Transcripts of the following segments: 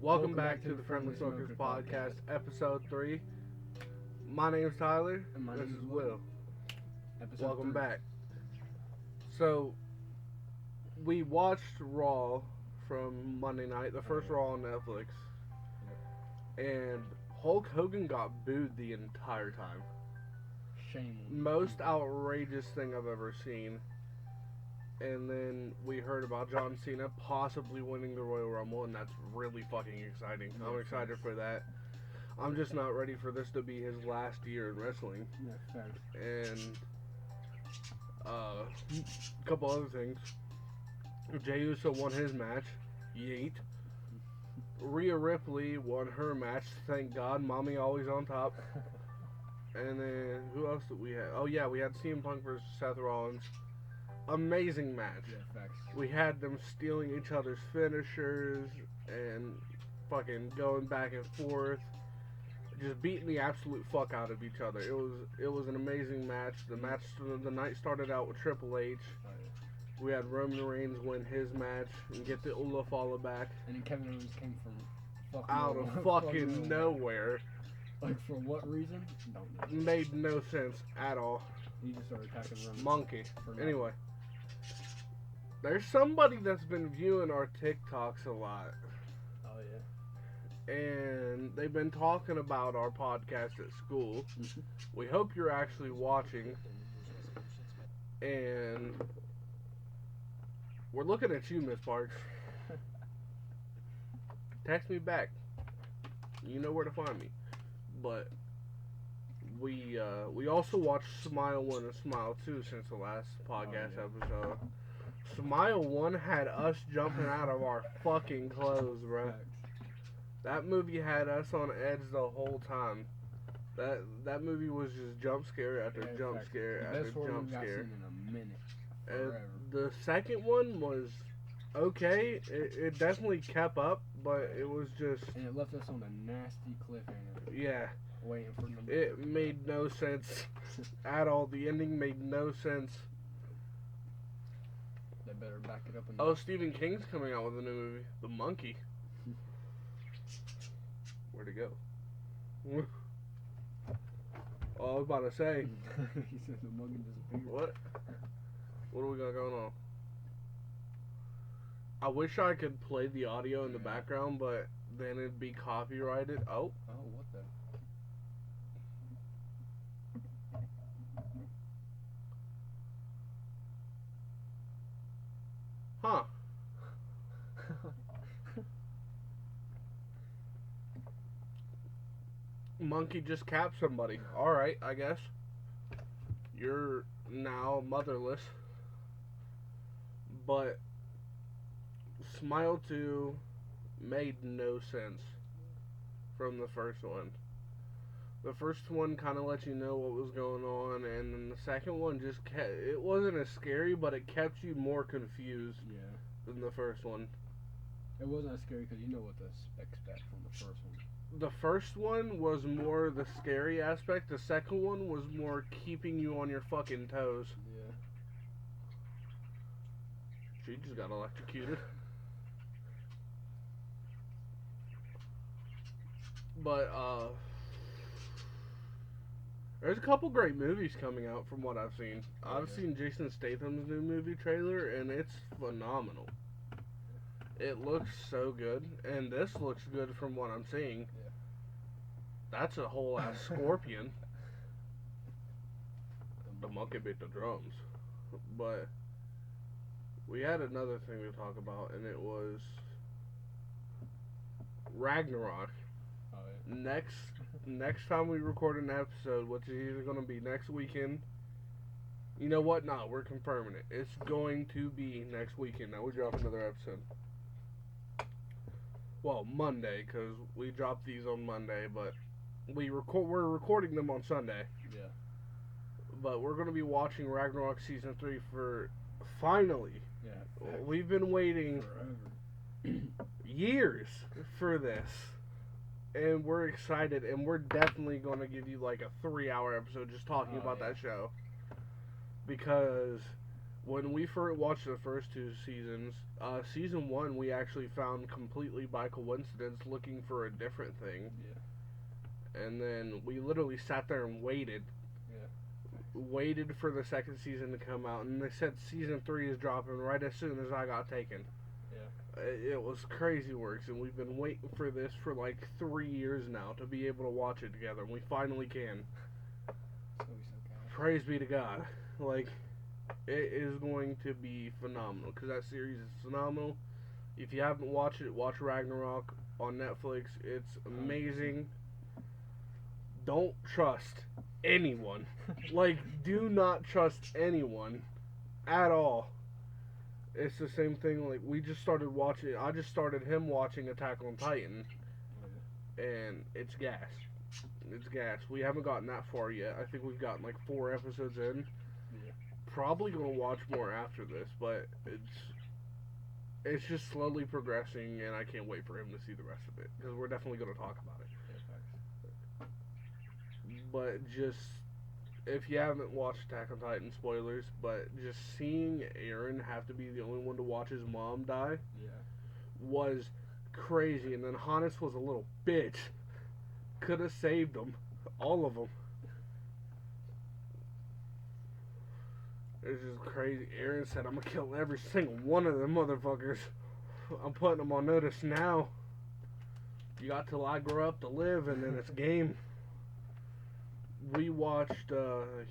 Welcome back to the Friendly Smokers Podcast, Episode 3. My name's Tyler. And my this name is is Will. Welcome 3. back. So, we watched Raw from Monday night, the first Raw on Netflix. And Hulk Hogan got booed the entire time. Shame. Most outrageous thing I've ever seen. And then we heard about John Cena possibly winning the Royal Rumble, and that's really fucking exciting. I'm excited for that. I'm just not ready for this to be his last year in wrestling. Yeah, And a couple other things. Jey Uso won his match. Yeet. Rhea Ripley won her match. Thank God. Mommy always on top. And then who else did we have? Oh yeah, we had CM Punk versus Seth Rollins. Amazing match. Yeah, facts. We had them stealing each other's finishers and fucking going back and forth, just beating the absolute fuck out of each other. It was an amazing match. The night started out with Triple H. Oh, yeah. We had Roman Reigns win his match and get the Olafala back And then Kevin Owens came from out of fucking nowhere. Like, for what reason? Don't know. Made no sense at all. He just started attacking Roman. Monkey. For nothing. Anyway. There's somebody that's been viewing our TikToks a lot. Oh, yeah. And they've been talking about our podcast at school. We hope you're actually watching. And we're looking at you, Miss Parks. Text me back. You know where to find me. But we also watched Smile 1 and Smile 2 since the last podcast episode. Smile 1 had us jumping out of our fucking clothes, bro. That movie had us on edge the whole time. That movie was just jump scare after jump scare after jump scare. In a minute. And the second one was okay. It definitely kept up, but it was just... And it left us on a nasty cliffhanger. Yeah. Waiting for them. It made no sense at all. The ending made no sense. They better back it up. Oh, Stephen King's coming out with a new movie, The Monkey. Where'd it go? Oh, I was about to say. He said the monkey disappeared. What? What do we got going on? I wish I could play the audio in the background, but then it'd be copyrighted. Oh. Oh, what the? Huh. Monkey just capped somebody. Alright, I guess. You're now motherless. But Smile 2 made no sense from the first one. The first one kind of let you know what was going on, and then the second one just kept... It wasn't as scary, but it kept you more confused than the first one. It wasn't as scary because you know what to expect from the first one. The first one was more the scary aspect. The second one was more keeping you on your fucking toes. Yeah. She just got electrocuted. But, there's a couple great movies coming out from what I've seen. I've seen Jason Statham's new movie trailer, and it's phenomenal. It looks so good, and this looks good from what I'm seeing. Yeah. That's a whole ass scorpion. The monkey beat the drums. But we had another thing to talk about, and it was Ragnarok. Oh, yeah. Next time we record an episode, which is either going to be next weekend. You know what? No, we're confirming it. It's going to be next weekend. Now we drop another episode. Well, Monday, because we drop these on Monday, but we're recording them on Sunday. Yeah. But we're going to be watching Ragnarok Season 3 for... Finally. Yeah. We've been waiting forever. Years for this. And we're excited, and we're definitely going to give you like a 3-hour episode just talking about that show. Because when we first watched the first two seasons, season one we actually found completely by coincidence looking for a different thing. Yeah. And then we literally sat there and waited. Yeah. Waited for the second season to come out, and they said season 3 is dropping right as soon as I got taken. Yeah. It was crazy works, and we've been waiting for this for like 3 years now to be able to watch it together, and we finally can. So good. Praise be to God. Like, it is going to be phenomenal, because that series is phenomenal. If you haven't watched it, watch Ragnarok on Netflix. It's amazing. Don't trust anyone. Like, do not trust anyone at all. It's the same thing, like, we just started watching, I just started him watching Attack on Titan, and it's gas. It's gas. We haven't gotten that far yet. I think we've gotten like 4 episodes in. Yeah. Probably gonna watch more after this, but it's just slowly progressing, and I can't wait for him to see the rest of it, because we're definitely gonna talk about it. Yeah, But just, if you haven't watched Attack on Titan, spoilers, but just seeing Aaron have to be the only one to watch his mom die was crazy. And then Hannes was a little bitch. Could have saved them. All of them. It's just crazy. Aaron said, I'm gonna kill every single one of them motherfuckers. I'm putting them on notice now. You got till I grow up to live, and then it's game. We watched,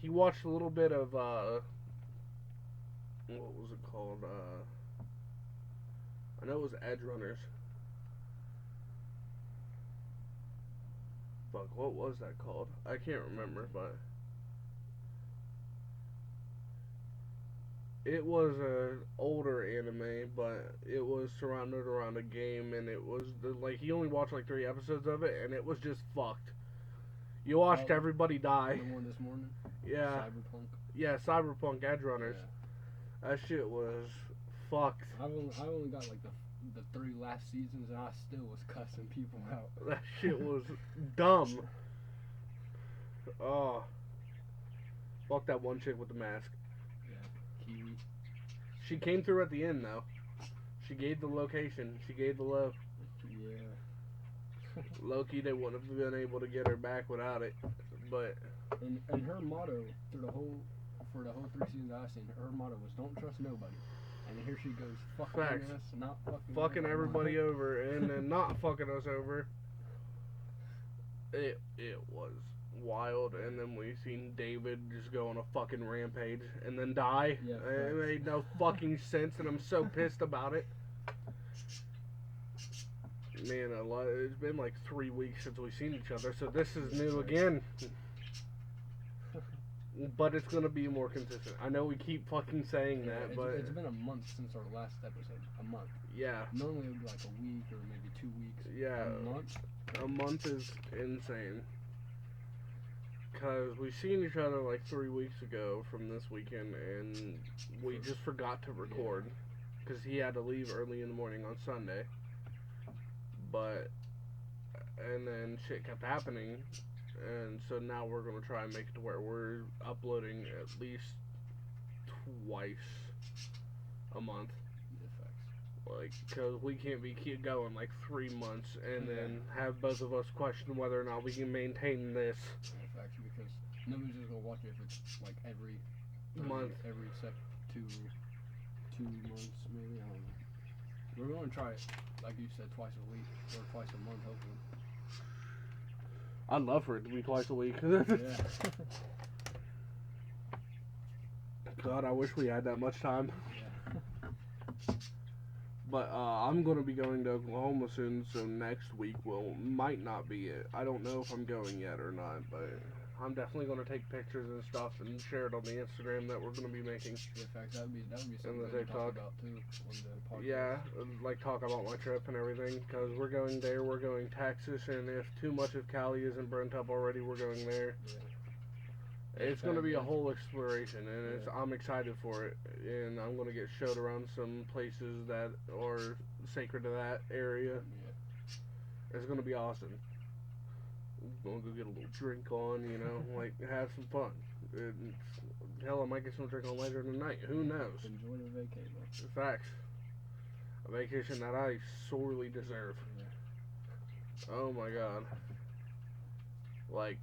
he watched a little bit of, what was it called? I know it was Edge Runners. Fuck, what was that called? I can't remember, but it was an older anime, but it was surrounded around a game, and it was, like, he only watched like 3 episodes of it, and it was just fucked. You watched everybody die. The one this morning? Yeah. Cyberpunk? Yeah, Cyberpunk Edge Runners. Yeah. That shit was fucked. I only got like the 3 last seasons, and I still was cussing people out. That shit was dumb. Oh. Fuck that one chick with the mask. Yeah. Kiwi. She came through at the end, though. She gave the location. She gave the love. Yeah. Loki, they wouldn't have been able to get her back without it. But and her motto for the whole 3 seasons I've seen, her motto was "Don't trust nobody." And here she goes, fucking Facts. us, not fucking everybody over, and then not fucking us over. It was wild. And then we seen David just go on a fucking rampage and then die. Yeah, It made no fucking sense, and I'm so pissed about it. Man, it's been like 3 weeks since we've seen each other, so this is new again. But it's gonna be more consistent. I know we keep fucking saying that, but it's been a month since our last episode. A month. Yeah. Normally it would be like a week or maybe 2 weeks. Yeah. A month? A month is insane. Cause we seen each other like 3 weeks ago from this weekend, and we just forgot to record, cause he had to leave early in the morning on Sunday. But, and then shit kept happening, and so now we're going to try and make it to where we're uploading at least twice a month. Like, because we can't keep going like 3 months and then have both of us question whether or not we can maintain this. Facts, because nobody's just going to watch it if it's like every month. Every 2 months, maybe. I don't know. We're going to try it, like you said, twice a week or twice a month, hopefully. I'd love for it to be twice a week. Yeah. God, I wish we had that much time. Yeah. But I'm going to be going to Oklahoma soon, so next week might not be it. I don't know if I'm going yet or not, but I'm definitely going to take pictures and stuff and share it on the Instagram that we're going to be making. Yeah, facts. That would be something the to TikTok. talk about too on the podcast. Yeah, like talk about my trip and everything, because we're going there, we're going Texas, and if too much of Cali isn't burnt up already, we're going there. Yeah. It's going to be a whole exploration, and I'm excited for it, and I'm going to get showed around some places that are sacred to that area. Yeah. It's going to be awesome. We're going to go get a little drink on, like, have some fun. Hell, I might get some drink on later tonight. Who knows? Enjoy the vacation. Facts. A vacation that I sorely deserve. Yeah. Oh my god. Like,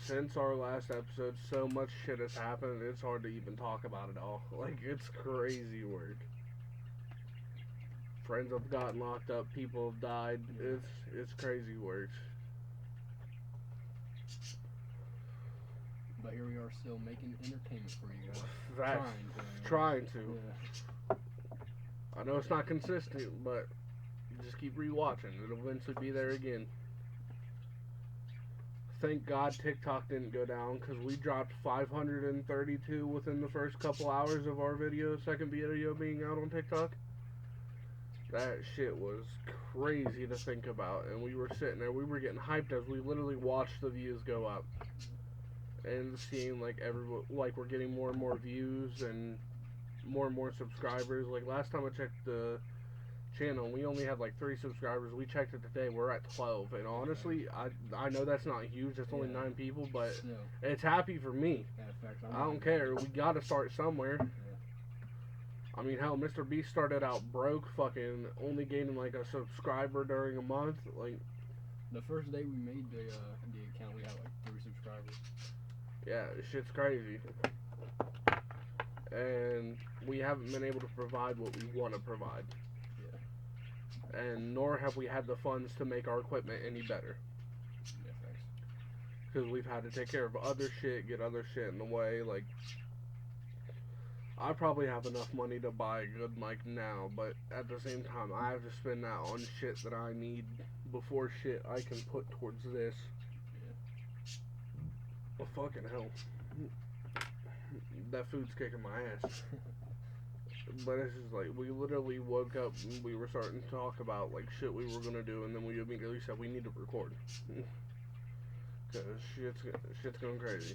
since our last episode, so much shit has happened, it's hard to even talk about it all. Like, it's crazy work. Friends have gotten locked up, people have died. Yeah. It's crazy work. But here we are still making entertainment for you guys. Facts. Trying to. Yeah. I know it's not consistent, but just keep rewatching. It'll eventually be there again. Thank God TikTok didn't go down, because we dropped 532 within the first couple hours of our second video being out on TikTok. That shit was crazy to think about, and we were sitting there, we were getting hyped as we literally watched the views go up. And seeing like we're getting more and more views and more subscribers. Like last time I checked the channel, we only had like 3 subscribers. We checked it today, we're at 12. And honestly, I know that's not huge. That's only 9 people, but it's happy for me. I don't care. We gotta start somewhere. I mean, hell, Mr. Beast started out broke, fucking only gaining like a subscriber during a month. Like the first day we made the account, we had like 3 subscribers. Yeah, shit's crazy. And we haven't been able to provide what we want to provide. Yeah. And nor have we had the funds to make our equipment any better. Yeah, thanks. Because we've had to take care of other shit, get other shit in the way. Like, I probably have enough money to buy a good mic now, but at the same time, I have to spend that on shit that I need before shit I can put towards this. Oh, fucking hell. That food's kicking my ass. But it's just like, we literally woke up and we were starting to talk about like shit we were gonna do, and then we immediately said we need to record. Cause shit's going crazy.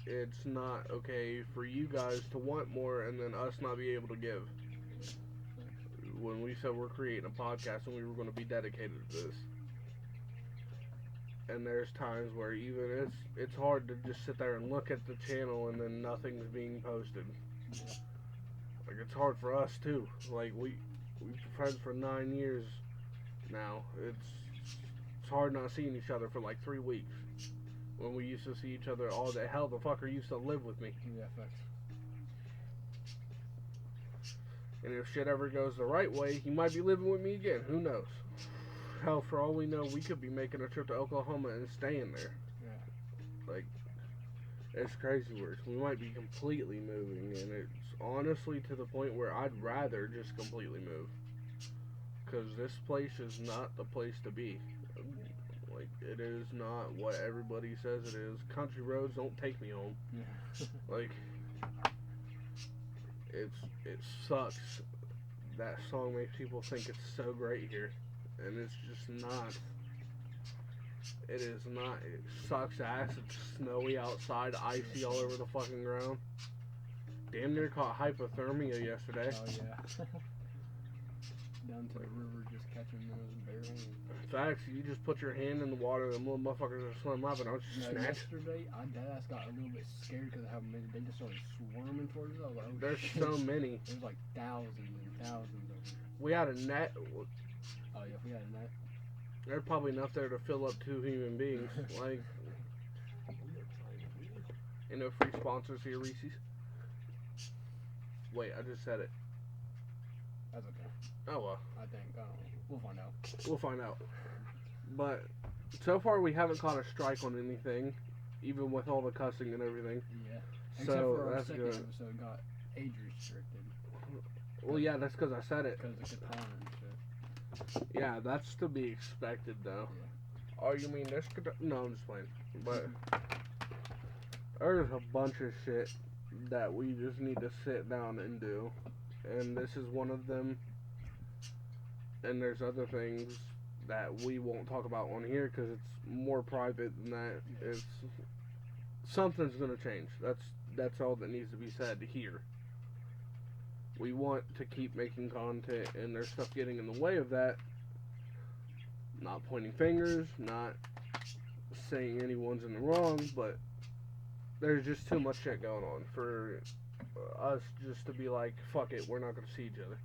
It's not okay for you guys to want more and then us not be able to give. When we said we're creating a podcast and we were gonna be dedicated to this. And there's times where even it's hard to just sit there and look at the channel and then nothing's being posted. Like, it's hard for us too. Like, we've been friends for 9 years now. It's hard not seeing each other for like 3 weeks when we used to see each other all day. Hell, the fucker used to live with me. Yeah, facts. And if shit ever goes the right way, he might be living with me again. Who knows? Hell, for all we know, we could be making a trip to Oklahoma and staying there. Yeah. Like, it's crazy work. We might be completely moving, and it's honestly to the point where I'd rather just completely move. Because this place is not the place to be. Like, it is not what everybody says it is. Country roads don't take me home. Yeah. Like, it sucks. That song makes people think it's so great here. And it's just not. It is not. It sucks ass. It's snowy outside, icy all over the fucking ground. Damn near caught hypothermia yesterday. Oh, yeah. Down to the river just catching those bare hands. Facts, you just put your hand in the water and the little motherfuckers are swimming up and I was just snatched. Yesterday, I deadass got a little bit scared because of how many, they just started swarming towards us. I was like, oh, There's shit. so many. There's like thousands and thousands of them. We had a net. Oh, yeah, if we had a net. There's probably enough there to fill up 2 human beings. Like, you know, free sponsors here, Reese's. Wait, I just said it. That's okay. Oh well. I think. We'll find out. We'll find out. But so far we haven't caught a strike on anything, even with all the cussing and everything. Yeah. So Except for our that's second good. episode got age restricted. Well, yeah, that's because I said it. Because of Qatar and shit. Yeah, that's to be expected, though. Yeah. Oh, you mean this? No, I'm just playing. But there's a bunch of shit that we just need to sit down and do, and this is one of them. And there's other things that we won't talk about on here because it's more private than that. It's something's gonna change. That's all that needs to be said here. We want to keep making content, and there's stuff getting in the way of that. Not pointing fingers, not saying anyone's in the wrong, but there's just too much shit going on for us just to be like, fuck it, we're not gonna see each other.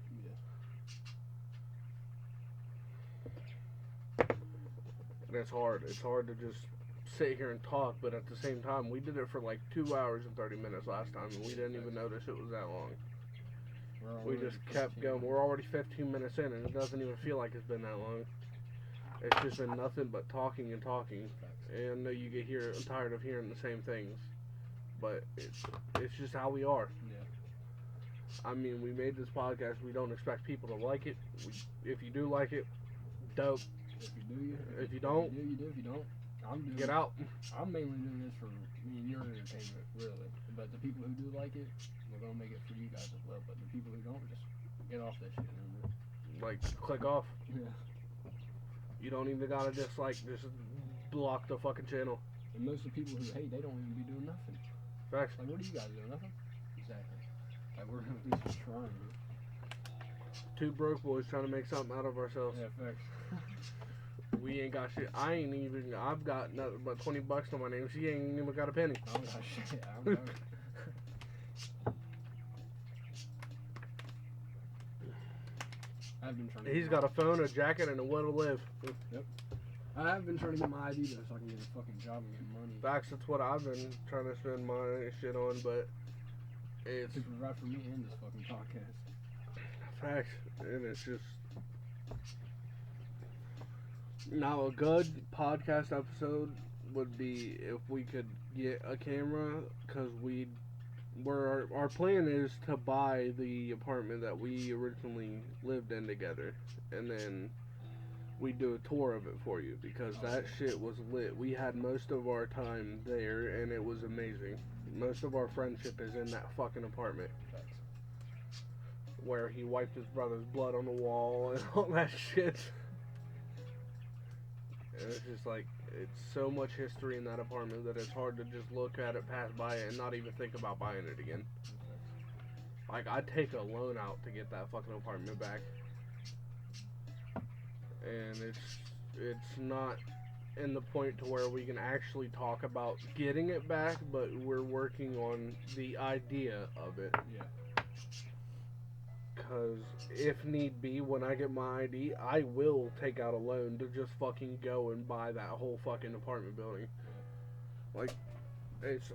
Yeah. And it's hard. It's hard to just sit here and talk, but at the same time, we did it for like 2 hours and 30 minutes last time, and we didn't even notice it was that long. We just kept going. We're already 15 minutes in, and it doesn't even feel like it's been that long. It's just been nothing but talking and talking. And I know you get tired of hearing the same things, but it's just how we are. Yeah. I mean, we made this podcast. We don't expect people to like it. If you do like it, dope. If you do, you. If you don't, you do. If you don't, get out. I'm mainly doing this for me and your entertainment, really. But the people who do like it, we're gonna make it for you guys as well. But the people who don't, just get off that shit. Like, click off. Yeah. You don't even gotta just block the fucking channel. And most of the people who hate, they don't even be doing nothing. Facts. Like, what are you guys doing? Nothing? Exactly. Like, we're at least trying. Two broke boys trying to make something out of ourselves. Yeah, facts. We ain't got shit. I've got nothing but $20 on my name. She ain't even got a penny. I don't got shit. I don't know. I've been trying to He's got a phone, a jacket, and a will to live. Yep. I have been trying to get my ID though, so I can get a fucking job and get money. Facts, that's what I've been trying to spend my shit on, but it's To provide for me and this fucking podcast. facts, and it's just now a good podcast episode would be if we could get a camera, because our plan is to buy the apartment that we originally lived in together, and then we do a tour of it for you, because that shit was lit. We had most of our time there, and it was amazing. Most of our friendship is in that fucking apartment, where he wiped his brother's blood on the wall and all that shit. And it's just like, it's so much history in that apartment that it's hard to just look at it, pass by it, and not even think about buying it again. Like, I'd take a loan out to get that fucking apartment back. And it's not in the point to where we can actually talk about getting it back, but we're working on the idea of it. Yeah. Because if need be, when I get my ID, I will take out a loan to just fucking go and buy that whole fucking apartment building. Like,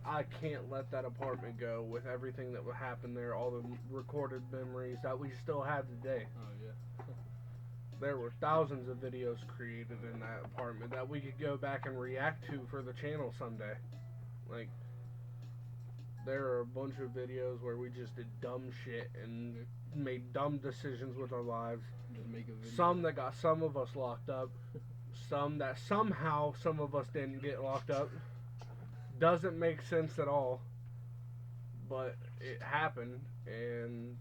I can't let that apartment go with everything that would happen there, all the recorded memories that we still have today. Oh yeah. There were thousands of videos created in that apartment that we could go back and react to for the channel someday. Like, there are a bunch of videos where we just did dumb shit and made dumb decisions with our lives. Just make a video. Some that got some of us locked up. Some that somehow some of us didn't get locked up. Doesn't make sense at all. But it happened, and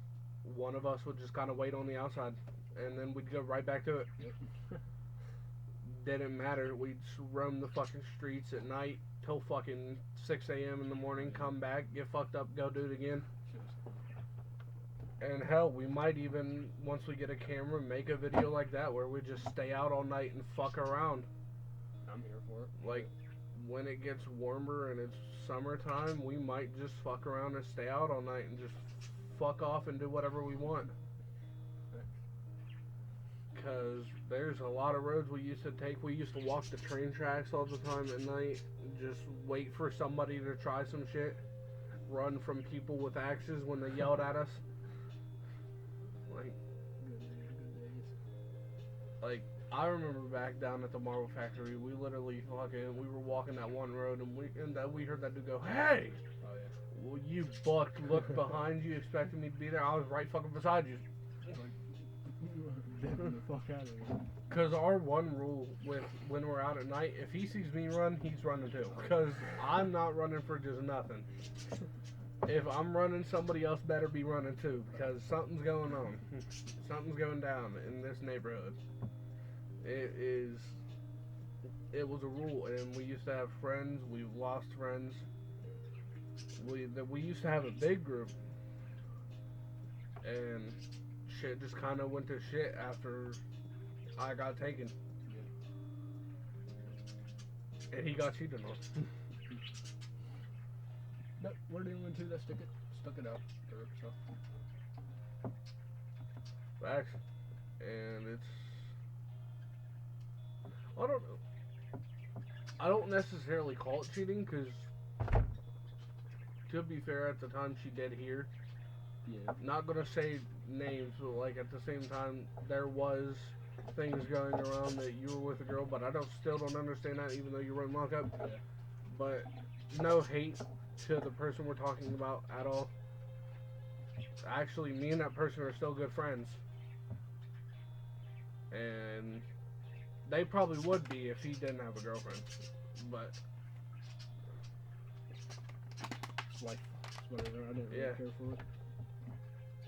one of us would just kind of wait on the outside, and then we'd go right back to it. Yep. Didn't matter. We'd roam the fucking streets at night till fucking 6 a.m. in the morning, come back, get fucked up, go do it again. And hell, we might even, once we get a camera, make a video like that where we just stay out all night and fuck around. I'm here for it. Like, when it gets warmer and it's summertime, we might just fuck around and stay out all night and just fuck off and do whatever we want. Because there's a lot of roads we used to take. We used to walk the train tracks all the time at night, just wait for somebody to try some shit, run from people with axes when they yelled at us. Like, I remember back down at the Marble Factory, we literally we were walking that one road, and we heard that dude go, "Hey!" Oh yeah. Well, you buck looked behind you, expecting me to be there. I was right fucking beside you. Get the fuck out of here. Because our one rule with when we're out at night, if he sees me run, he's running too. Because I'm not running for just nothing. If I'm running, somebody else better be running too, because something's going on. Something's going down in this neighborhood. It was a rule, and we used to have friends. We've lost friends. We used to have a big group, and shit just kind of went to shit after I got taken. And he got cheated on. Nope, we're the only one two that stuck it out. So. Facts. And it's, I don't know. I don't necessarily call it cheating because, to be fair, at the time she did hear. Yeah. Not gonna say names, but like at the same time, there was things going around that you were with a girl, but I still don't understand that, even though you were in lockup. Yeah. But no hate to the person we're talking about at all. Actually, me and that person are still good friends, and they probably would be if he didn't have a girlfriend. But it's life. It's whatever. I didn't really care for it.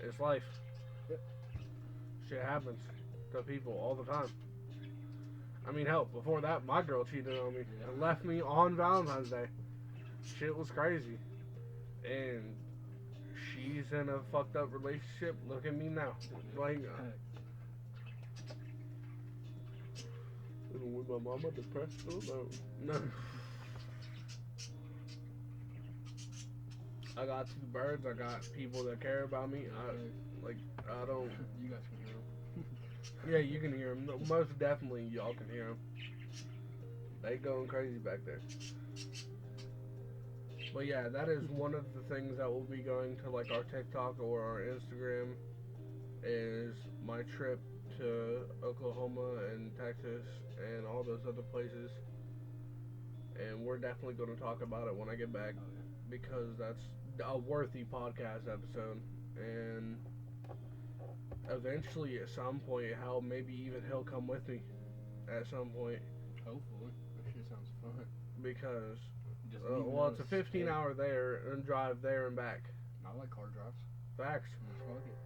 It's life. Yep. Shit happens to people all the time. I mean, hell, before that, my girl cheated on me and left me on Valentine's Day. Shit was crazy. And she's in a fucked up relationship. Look at me now. Like, with my mama depressed? No. I got 2 birds. I got people that care about me. I don't. You guys can hear them. Yeah, you can hear them. Most definitely, y'all can hear them. They going crazy back there. But yeah, that is one of the things that will be going to like our TikTok or our Instagram. Is my trip to Oklahoma and Texas and all those other places. And we're definitely going to talk about it when I get back, because that's a worthy podcast episode. And eventually, at some point, hell, maybe even he'll come with me at some point. Hopefully. That shit sounds fun. Because, well, it's a 15-hour there and drive there and back. I like car drives. Facts. Fuck it.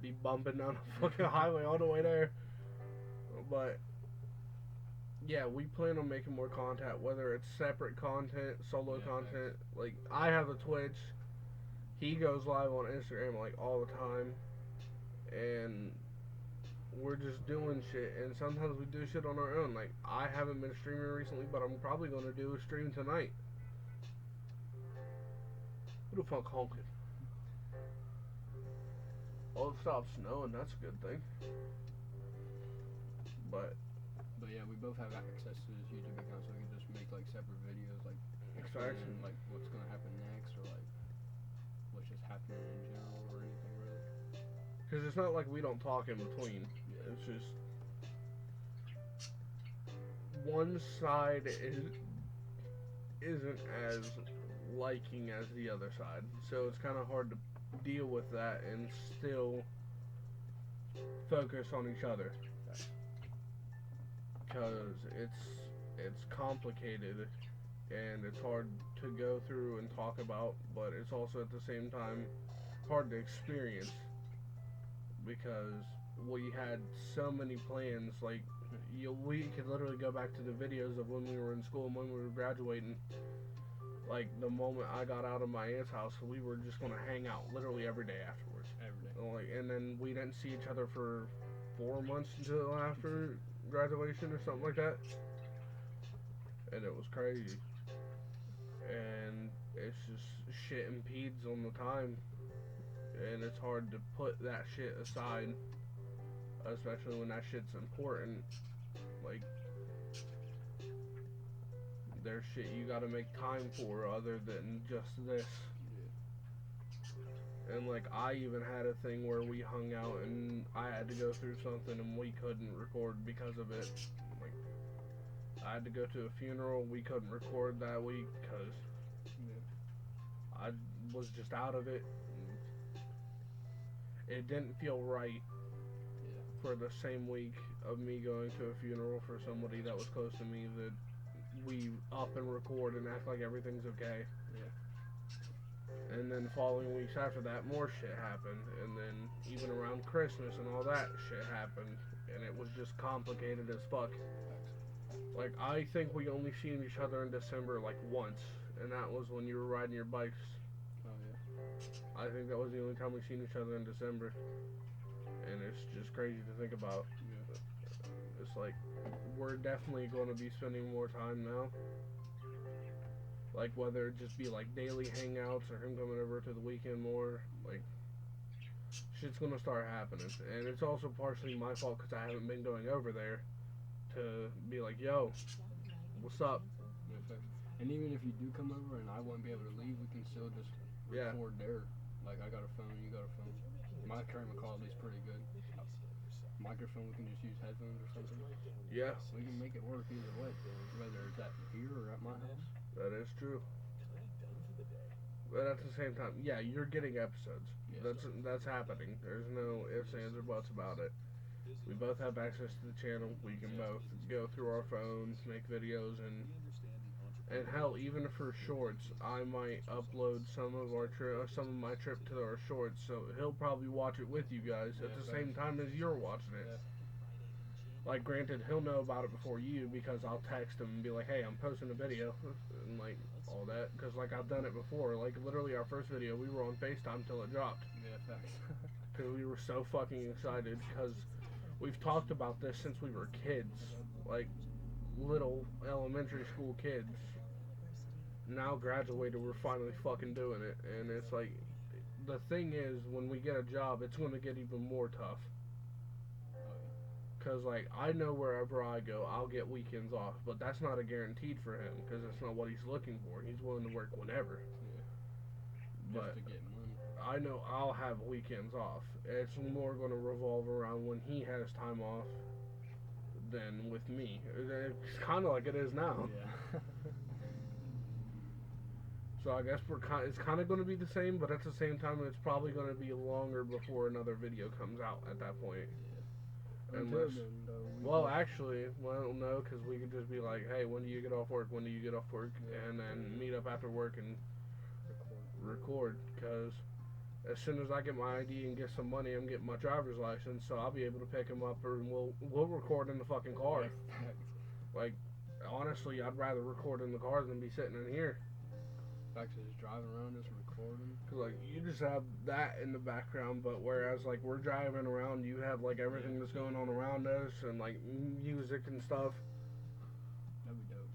Be bumping down a fucking highway all the way there. But yeah, we plan on making more content, whether it's separate content, solo content. Like, I have a Twitch. He goes live on Instagram like all the time. And we're just doing shit, and sometimes we do shit on our own. Like, I haven't been streaming recently, but I'm probably going to do a stream tonight. Who the fuck honking? Oh, it stopped snowing. That's a good thing. But yeah, we both have access to this YouTube account, so we can just make like separate videos, like explaining like what's gonna happen next, or like what's just happening in general, or anything really. Because it's not like we don't talk in between. It's just one side isn't as liking as the other side, so it's kind of hard to deal with that and still focus on each other, because it's complicated and it's hard to go through and talk about, but it's also at the same time hard to experience, because we had so many plans. Like, we could literally go back to the videos of when we were in school and when we were graduating. Like, the moment I got out of my aunt's house, we were just going to hang out literally every day afterwards. Every day. Like, and then we didn't see each other for 4 months until after graduation or something like that. And it was crazy. And it's just shit impedes on the time. And it's hard to put that shit aside, especially when that shit's important. Like, there's shit you gotta make time for other than just this. Yeah. And like, I even had a thing where we hung out and I had to go through something and we couldn't record because of it. Like, I had to go to a funeral, we couldn't record that week because I was just out of it. It didn't feel right for the same week of me going to a funeral for somebody that was close to me that we up and record and act like everything's okay. Yeah. And then following weeks after that, more shit happened. And then even around Christmas and all that shit happened. And it was just complicated as fuck. Like, I think we only seen each other in December like once. And that was when you were riding your bikes. Oh, yeah. I think that was the only time we seen each other in December. And it's just crazy to think about. Yeah. It's like, we're definitely going to be spending more time now. Like, whether it just be like daily hangouts or him coming over to the weekend more, like, shit's gonna start happening. And it's also partially my fault because I haven't been going over there to be like, yo, what's up? And even if you do come over and I won't be able to leave, we can still just record there. Like, I got a phone, you got a phone. My current quality is pretty good. Microphone, we can just use headphones or something. Yeah. We can make it work either way, whether it's at here or at my house. That is true. But at the same time, yeah, you're getting episodes. Yes, that's happening. There's no ifs, ands, or buts about it. We both have access to the channel. We can both go through our phones, make videos, and hell, even for shorts, I might upload some of my trip to our shorts. So he'll probably watch it with you guys at the same time as you're watching it. Like, granted, he'll know about it before you because I'll text him and be like, hey, I'm posting a video, and like all that, because like I've done it before. Like, literally our first video, we were on FaceTime till it dropped. Yeah, thanks. Because we were so fucking excited, because we've talked about this since we were kids, like little elementary school kids. Now graduated, we're finally fucking doing it, and it's like, the thing is, when we get a job, it's going to get even more tough. Because, like, I know wherever I go, I'll get weekends off. But that's not a guaranteed for him, because that's not what he's looking for. He's willing to work whenever. Yeah. Just to get money. I know I'll have weekends off. It's more going to revolve around when he has time off than with me. It's kind of like it is now. Yeah. So I guess it's kind of going to be the same, but at the same time, it's probably going to be longer before another video comes out at that point. Unless, well, actually, well, no, because we could just be like, hey, when do you get off work? When do you get off work? And then meet up after work and record. Because as soon as I get my ID and get some money, I'm getting my driver's license, so I'll be able to pick him up, or we'll record in the fucking car. Like, honestly, I'd rather record in the car than be sitting in here. Actually, just driving around, just recording. Cause like you just have that in the background, but whereas like we're driving around, you have like everything that's going on around us and like music and stuff. That'd be dope.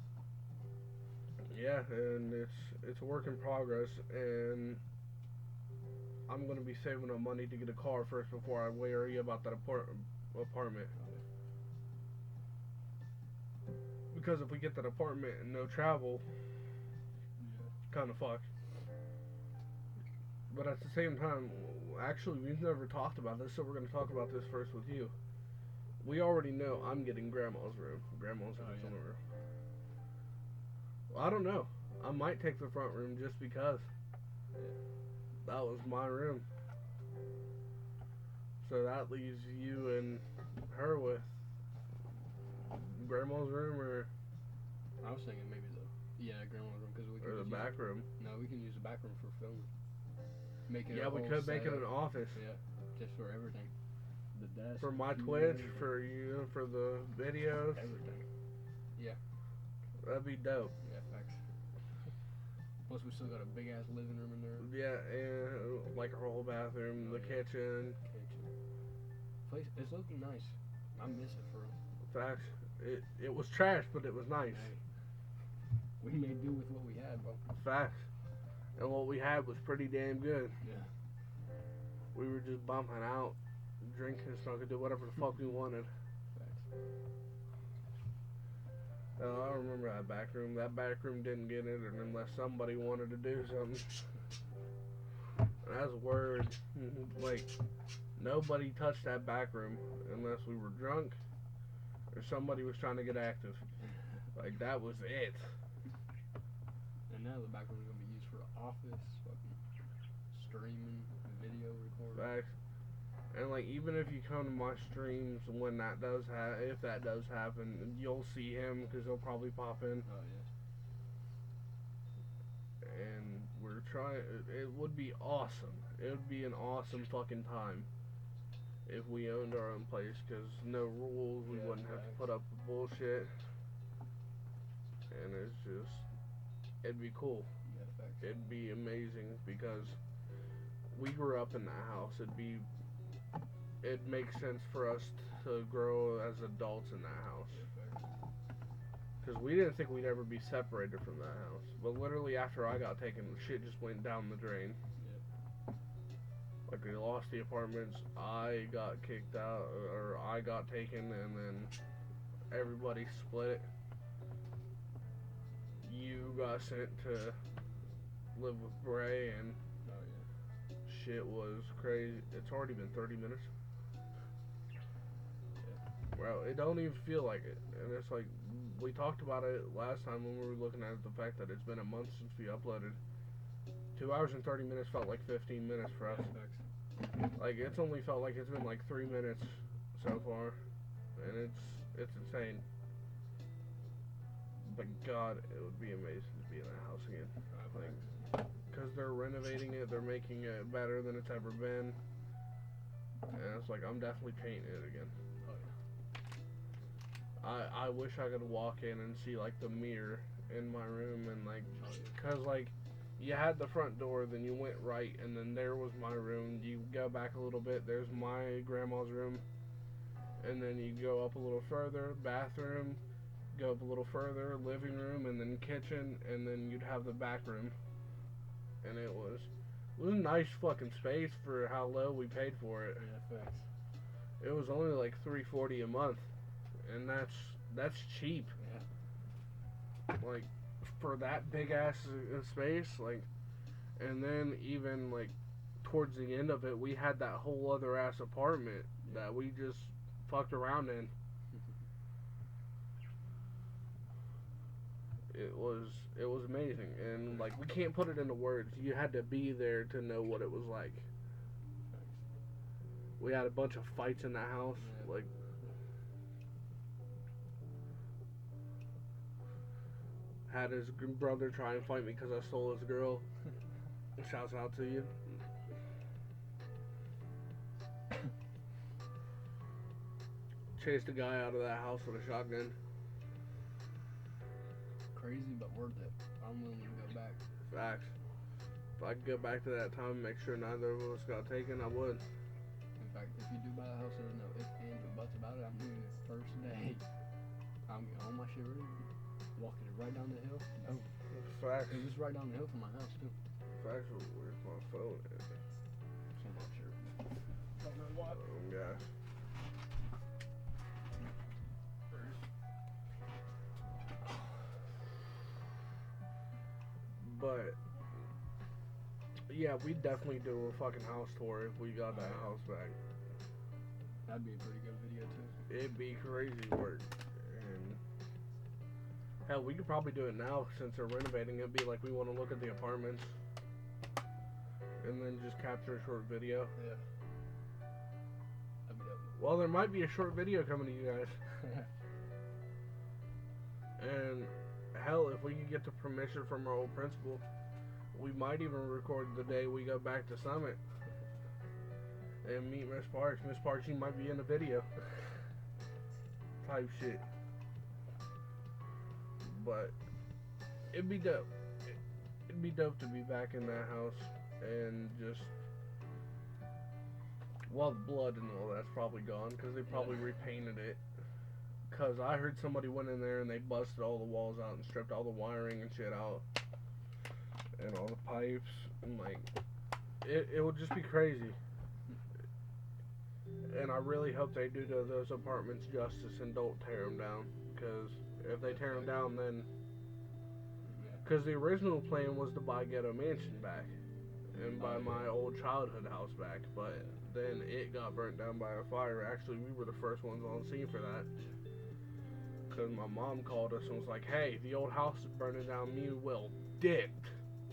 Yeah, and it's a work in progress, and I'm gonna be saving up money to get a car first before I worry about that apartment. Because if we get that apartment and no travel, kind of fucked. But at the same time, actually, we've never talked about this, so we're going to talk about this first with you. We already know I'm getting Grandma's room. Grandma's room. Well, I don't know. I might take the front room just because. That was my room. So that leaves you and her with Grandma's room, or... I was thinking maybe Grandma's room, because we can... Or the back room. No, we can use the back room for filming. We could make it an office. Yeah, just for everything. The desk. For my Twitch, for you, for the videos. Everything. Yeah. That'd be dope. Yeah, facts. Plus, we still got a big ass living room in there. Yeah, and like a whole bathroom, the kitchen. Place, it's looking nice. I miss it for real. Facts. It was trash, but it was nice. Hey. We made do with what we had, bro. Facts. And what we had was pretty damn good. Yeah. We were just bumping out, drinking, smoking, do whatever the fuck we wanted. Facts. I remember that back room. That back room didn't get in it unless somebody wanted to do something. And that's a word. Like, nobody touched that back room unless we were drunk or somebody was trying to get active. Like, that was it. And now the back room is going to be used for office, fucking streaming, video recording. Facts. And like, even if you come to my streams when that does if that does happen, you'll see him because he'll probably pop in. Oh yeah. And we're trying. It would be awesome. It would be an awesome fucking time if we owned our own place, because no rules. We wouldn't have to put up with bullshit. And it's just, it'd be cool. Yeah, facts. It'd be amazing because we grew up in that house. It makes sense for us to grow as adults in that house. Because we didn't think we'd ever be separated from that house. But literally after I got taken, shit just went down the drain. Yeah. Like, we lost the apartments, I got kicked out, or I got taken, and then everybody split. You got sent to live with Bray, and Oh, yeah. shit was crazy. It's already been 30 minutes. Yeah. Well, it don't even feel like it. And it's like, we talked about it last time when we were looking at the fact that it's been a month since we uploaded. 2 hours and 30 minutes felt like 15 minutes for us. Like, it's only felt like it's been like 3 minutes so far. And it's insane. But God, it would be amazing to be in that house again. Like, because they're renovating it, they're making it better than it's ever been. And it's like, I'm definitely painting it again. I wish I could walk in and see like the mirror in my room and like, cause like you had the front door, then you went right, and then there was my room. You go back a little bit, there's my grandma's room, and then you go up a little further, bathroom, go up a little further, living room, and then kitchen, and then you'd have the back room. And it was a nice fucking space for how low we paid for it. Yeah, facts. It was only like $340 a month. And that's cheap. Yeah. Like, for that big ass space, like, and then even like towards the end of it, we had that whole other ass apartment that we just fucked around in. It was amazing, and like we can't put it into words. You had to be there to know what it was like. We had a bunch of fights in that house, like. Had his brother try and fight me because I stole his girl. Shouts out to you. Chased a guy out of that house with a shotgun. Crazy, but worth it. I'm willing to go back. Facts. If I could go back to that time and make sure neither of us got taken, I would. In fact, if you do buy a house, there's no ifs, ands, or buts about it. I'm moving it first day. I'm getting all my shit ready. Walking it right down the hill. Oh, Facts. it was right down the hill from my house too. Facts. Where's my phone at? I'm not sure. Don't know what. Gosh. But yeah, we'd definitely do a fucking house tour if we got that house back. That'd be a pretty good video too. It'd be crazy work. And hell, we could probably do it now since they're renovating. It'd be like we want to look at the apartments and then just capture a short video. Yeah. That'd be dope. Well, there might be a short video coming to you guys. And hell, if we could get the permission from our old principal, we might even record the day we go back to Summit and meet Miss Parks. Miss Parks, you might be in the video. Type shit. But it'd be dope. It'd be dope to be back in that house and just, well, the blood and all that's probably gone because they probably repainted it. Because I heard somebody went in there and they busted all the walls out and stripped all the wiring and shit out and all the pipes, and like it would just be crazy. And I really hope they do to those apartments justice and don't tear them down, because if they tear them down, then, because the original plan was to buy Ghetto Mansion back and buy my old childhood house back, but then it got burnt down by a fire. Actually, we were the first ones on scene for that, because my mom called us and was like, hey, the old house is burning down, me and Will dipped.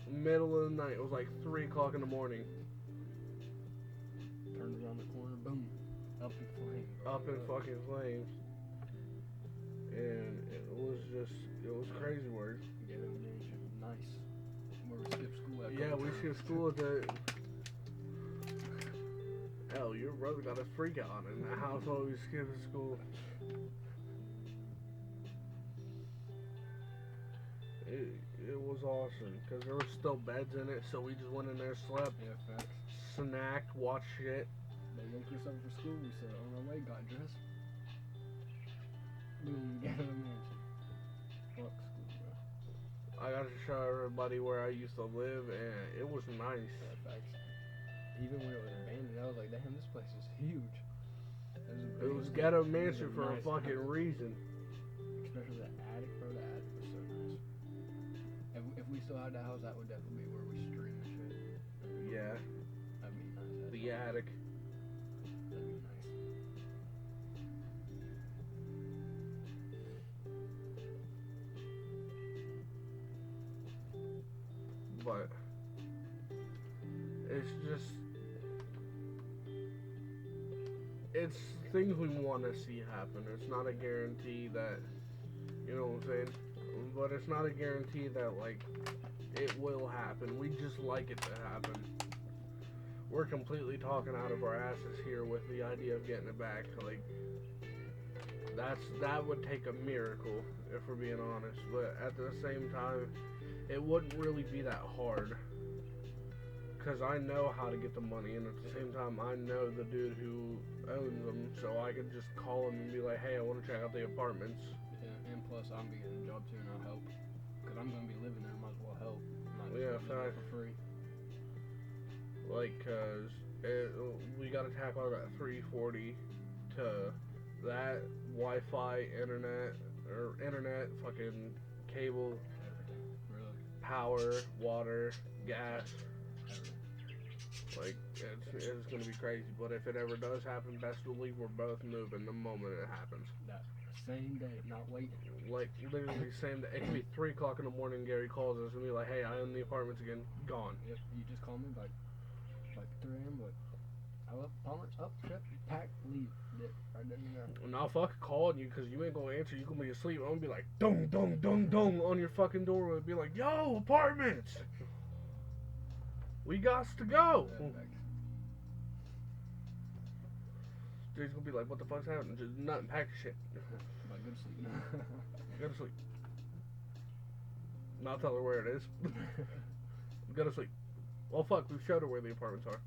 Middle of the night, it was like 3 o'clock in the morning. Turned around the corner, boom, up in flames. Up in fucking flames. And it was crazy work. Yeah, nice. Where we skipped school at. Yeah, we skipped school at the. Hell, your brother got a freak out in the house while we skipped school. It was awesome because there was still beds in it, so we just went in there, slept, facts. Snacked, watched shit. They woke us up for school. We said, on our way, got dressed. Boom, Ghetto Mansion. I got to show everybody where I used to live, and it was nice. Yeah, facts. Even when it was abandoned, I was like, damn, this place is huge. It was Ghetto Mansion for a fucking reason. Especially that attic, bro. That attic was so nice. If we still had that house, that would definitely be where we stream and shit. Yeah. That'd be nice. The attic. That'd be nice. But it's just, it's things we want to see happen. It's not a guarantee that, you know what I'm saying? But it's not a guarantee that, like, it will happen. We just like it to happen. We're completely talking out of our asses here with the idea of getting it back. Like, that would take a miracle, if we're being honest. But at the same time, it wouldn't really be that hard. Because I know how to get the money, and at the same time, I know the dude who owns them, so I could just call him and be like, hey, I want to check out the apartments. Yeah, and plus, I'm getting a job too, and I'll help. Because I'm going to be living there, might as well help. Yeah, fact. For free. Like, cause we gotta tackle that 340 to that Wi-Fi, internet, fucking cable, Everything. Really. power, water, gas. Everything. Like, it's gonna be crazy. But if it ever does happen, best believe we're both moving the moment it happens. That same day, not waiting. Like, literally same day. It could be 3 o'clock in the morning. Gary calls us and be like, hey, I own the apartments again. Gone. Yep. You just call me like 3 a.m. Like, I left apartments up, trip, pack, leave. Dip. Right there and there. And I'll fucking call you because you ain't gonna answer. You gonna be asleep. I'm gonna be like, dong, dong, dong, dong on your fucking door. It'll be like, yo, apartments. We got to go. Yeah, Dude's gonna be like, what the fuck's happening? Just nothing, pack your shit. Like, go to sleep. Go to sleep. Not tell her where it is. Go to sleep. Well, fuck, we showed her where the apartments are.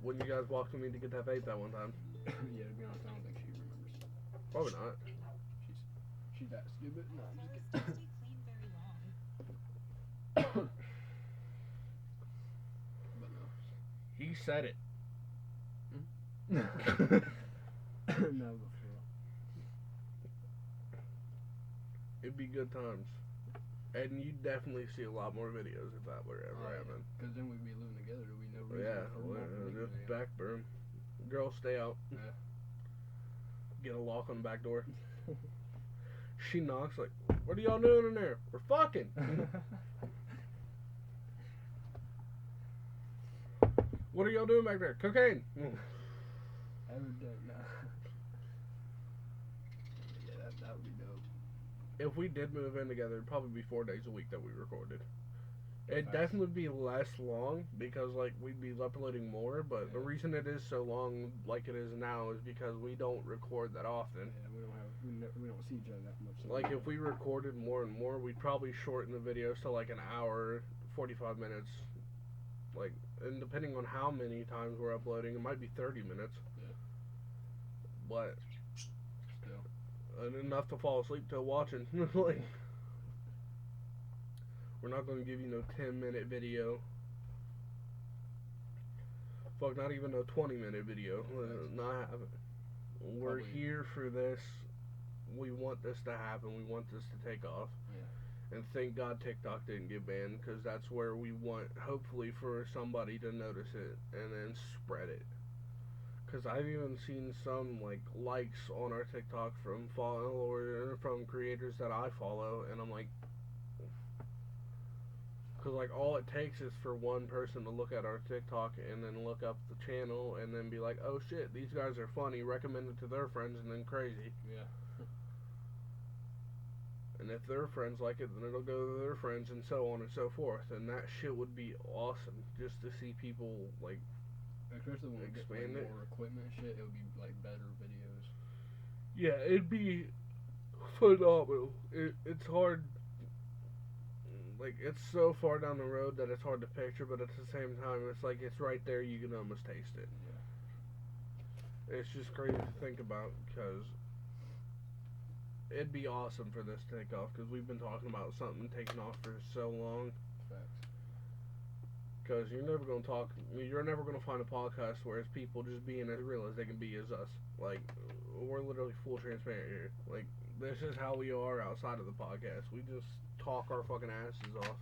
When you guys walked with me to get that vape that one time. Yeah, to be honest, I don't think she remembers. Probably not. She's that stupid. No, I'm just kidding. But no. He said it. No, but for real. It'd be good times. And you'd definitely see a lot more videos if that were ever happening. Because then we'd be living together. There'd be no reason Yeah, for not to live just together. back burn. Girls, stay out. Yeah. Get a lock on the back door. She knocks like, what are y'all doing in there? We're fucking. What are y'all doing back there? Cocaine. Every day, nah. Yeah, that would be dope. If we did move in together, it'd probably be 4 days a week that we recorded. It'd Facts. definitely be less long because, like, we'd be uploading more, but the reason it is so long like it is now is because we don't record that often. Yeah, we don't see each other that much. So Like, if we recorded more and more, we'd probably shorten the videos to, like, an hour, 45 minutes. Like, and depending on how many times we're uploading, it might be 30 minutes. Yeah. But Still. and enough to fall asleep to watching. Like, we're not going to give you no 10-minute video. Fuck, not even a 20-minute video. Not having. We're Probably. here for this. We want this to happen. We want this to take off. Yeah. And thank God TikTok didn't get banned, because that's where we want, hopefully, for somebody to notice it and then spread it. Because I've even seen some, like, likes on our TikTok from from creators that I follow, and I'm like, because, like, all it takes is for one person to look at our TikTok and then look up the channel and then be like, oh shit, these guys are funny, recommend it to their friends, and then crazy. Yeah. And if their friends like it, then it'll go to their friends, and so on and so forth. And that shit would be awesome, just to see people, like, Especially when we get like, expand it. more equipment and shit, it would be like better videos. Yeah, it'd be phenomenal. It's hard, like, it's so far down the road that it's hard to picture, but at the same time, it's like, it's right there, you can almost taste it. Yeah. It's just crazy to think about, because it'd be awesome for this to take off because we've been talking about something taking off for so long. Facts. Because you're never gonna find a podcast where it's people just being as real as they can be as us. Like, we're literally full transparent here. Like, this is how we are outside of the podcast. We just talk our fucking asses off.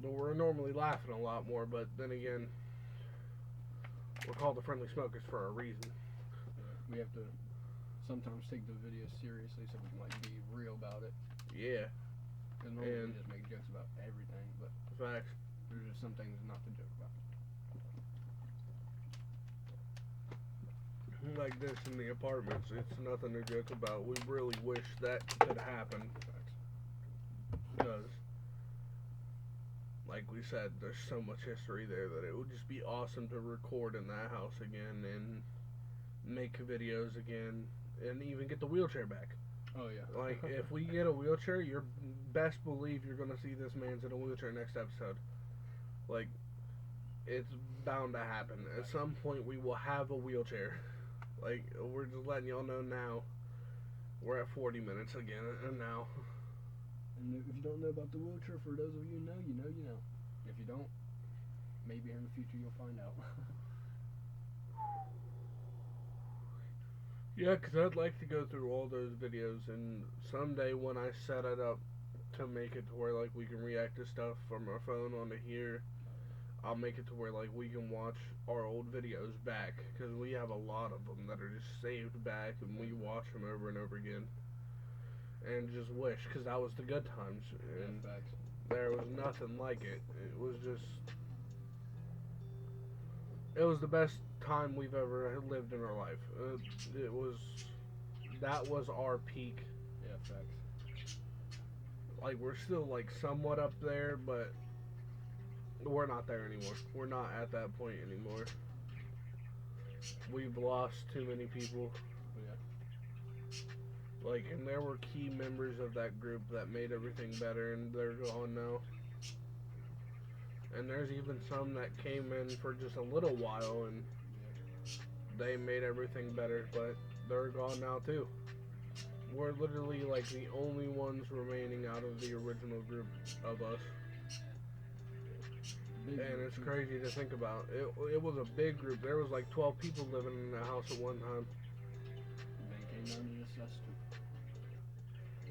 But we're normally laughing a lot more, but then again, we're called the Friendly Smokers for a reason. Yeah, we have to sometimes take the video seriously so we can like be real about it. Yeah. Because normally we just make jokes about everything, but facts. There's just some things not to joke about. Like this in the apartments, it's nothing to joke about. We really wish that could happen. Because, like we said, there's so much history there that it would just be awesome to record in that house again and make videos again and even get the wheelchair back. Oh, yeah. Like, if we get a wheelchair, you're best believe you're going to see this man's in a wheelchair next episode. Like, it's bound to happen. At some point, we will have a wheelchair. Like, we're just letting y'all know now. We're at 40 minutes again, and now. And if you don't know about the wheelchair, for those of you who know, you know, you know. If you don't, maybe in the future you'll find out. Yeah, because I'd like to go through all those videos, and someday when I set it up to make it to where, like, we can react to stuff from our phone onto here, I'll make it to where, like, we can watch our old videos back, because we have a lot of them that are just saved back, and we watch them over and over again, and just wish, because that was the good times, and yeah, facts. There was nothing like it. It was just, it was the best time we've ever lived in our life. That was our peak. Yeah, facts. Like, we're still, like, somewhat up there, but we're not there anymore. We're not at that point anymore. We've lost too many people. Yeah. Like, and there were key members of that group that made everything better, and they're gone now. And there's even some that came in for just a little while, and they made everything better, but they're gone now too. We're literally like the only ones remaining out of the original group of us. And it's crazy to think about. It was a big group. There was like 12 people living in the house at one time. They came down to just us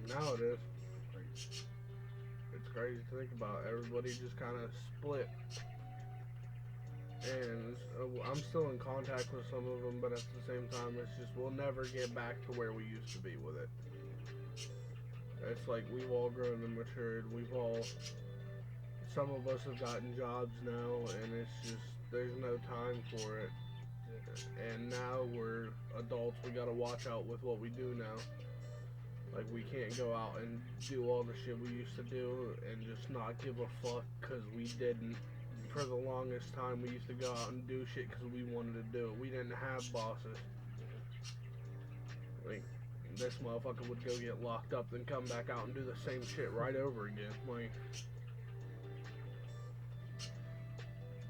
two. Now it is. Crazy. It's crazy to think about. Everybody just kind of split. And I'm still in contact with some of them, but at the same time, it's just we'll never get back to where we used to be with it. It's like we've all grown and matured. Some of us have gotten jobs now, and it's just, there's no time for it. And now we're adults, we gotta watch out with what we do now. Like, we can't go out and do all the shit we used to do and just not give a fuck because we didn't. For the longest time, we used to go out and do shit because we wanted to do it. We didn't have bosses. Like, this motherfucker would go get locked up, then come back out and do the same shit right over again. Like,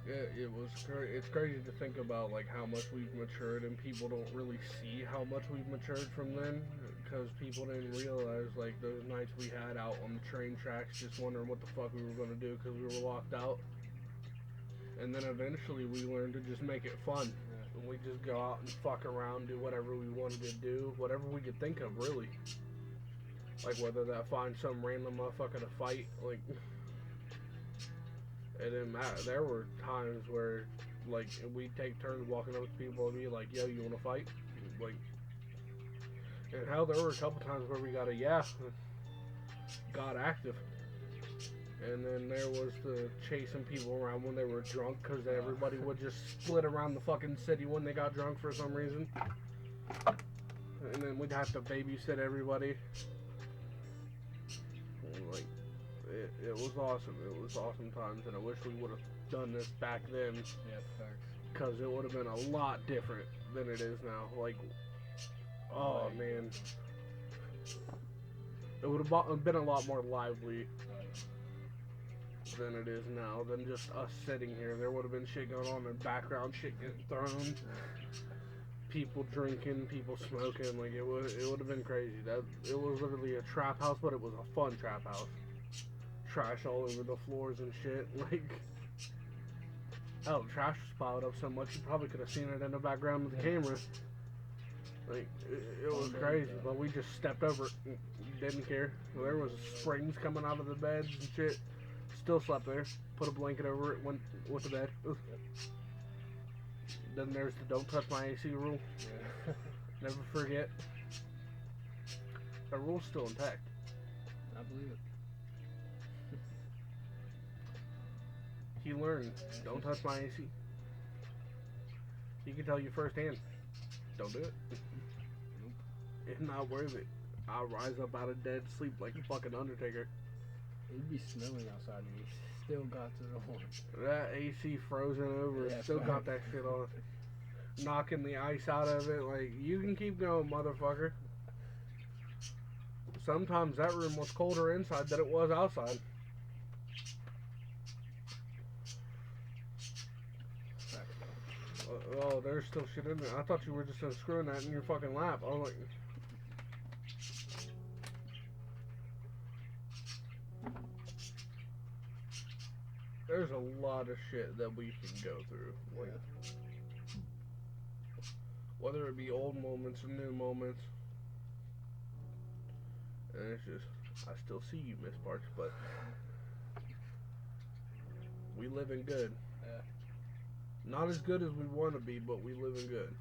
it's crazy to think about, like, how much we've matured, and people don't really see how much we've matured from then, because people didn't realize, like, those nights we had out on the train tracks just wondering what the fuck we were going to do because we were locked out. And then eventually we learned to just make it fun. And we just go out and fuck around, do whatever we wanted to do, whatever we could think of, really. Like, whether that find some random motherfucker to fight, like, it didn't matter. There were times where, like, we'd take turns walking up to people and be like, yo, you want to fight? Like, and hell, there were a couple times where we got active. And then there was the chasing people around when they were drunk, because everybody would just split around the fucking city when they got drunk for some reason. And then we'd have to babysit everybody. And, like, it was awesome. It was awesome times, and I wish we would have done this back then. Yeah, facts. Because it would have been a lot different than it is now. Like, oh man. It would have been a lot more lively than it is now, than just us sitting here. There would have been shit going on in the background, shit getting thrown, people drinking, people smoking. Like it would have been crazy. That it was literally a trap house, but it was a fun trap house. Trash all over the floors and shit. Like, oh, trash was piled up so much you probably could have seen it in the background of the camera. Like it was crazy, but we just stepped over it and didn't care. There was springs coming out of the beds and shit. Still slept there. Put a blanket over it. Went to bed. Oof. Then there's the don't touch my AC rule. Yeah. Never forget. That rule's still intact. I believe it. He learned, don't touch my AC. He can tell you firsthand, don't do it. Nope. It's not worth it. I'll rise up out of dead sleep like a fucking Undertaker. It'd be snowing outside and he still got to the horn. That AC frozen over, Yeah, still got that shit on. Knocking the ice out of it, like, you can keep going, motherfucker. Sometimes that room was colder inside than it was outside. Oh, there's still shit in there. I thought you were just unscrewing that in your fucking lap. I was like... There's a lot of shit that we can go through. Like, whether it be old moments or new moments. And it's just, I still see you, Miss Parks, but we living good. Yeah. Not as good as we want to be, but we living good.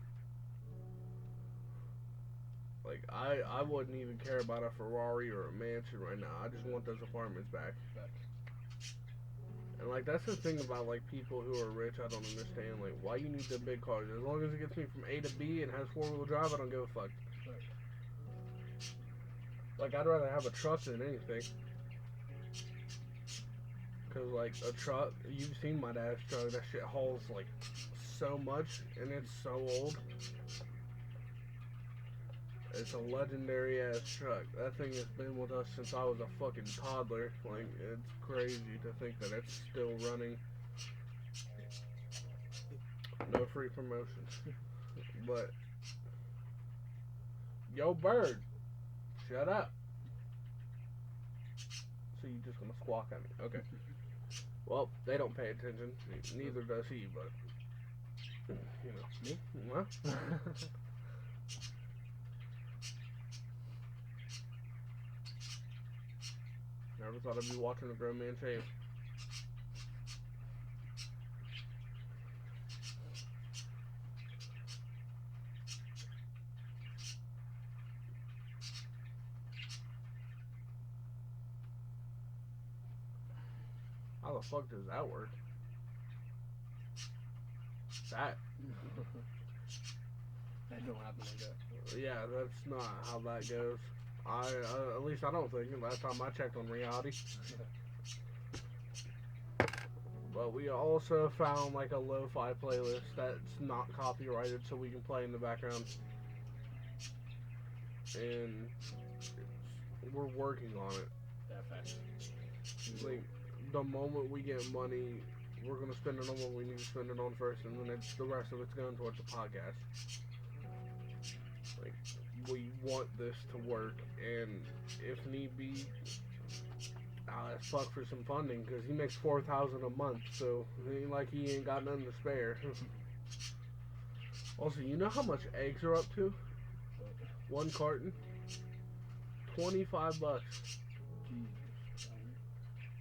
Like, I wouldn't even care about a Ferrari or a mansion right now. I just want those apartments back. And, like, that's the thing about, like, people who are rich. I don't understand, like, why you need the big cars. As long as it gets me from A to B and has four-wheel drive, I don't give a fuck. Like, I'd rather have a truck than anything. Because, like, a truck, you've seen my dad's truck. That shit hauls, like, so much, and it's so old. It's a legendary ass truck. That thing has been with us since I was a fucking toddler. Like, it's crazy to think that it's still running. No free promotions. But, yo, bird, shut up. So you just gonna squawk at me? Okay. Well, they don't pay attention. Neither does he, but, you know. Me? Well. Never thought I'd be watching a grown man shave. How the fuck does that work? That? That don't happen like that. Yeah, that's not how that goes. At least I don't think. Last time I checked on reality. But we also found like a lo-fi playlist that's not copyrighted, so we can play in the background. And we're working on it. That fact. Like, the moment we get money, we're gonna spend it on what we need to spend it on first, and then the rest of it's going towards the podcast. Like, we want this to work, and if need be, I'll ask Fuck for some funding, because he makes $4,000 a month, so it ain't like he ain't got nothing to spare. Also, you know how much eggs are up to? One carton? $25. Jesus.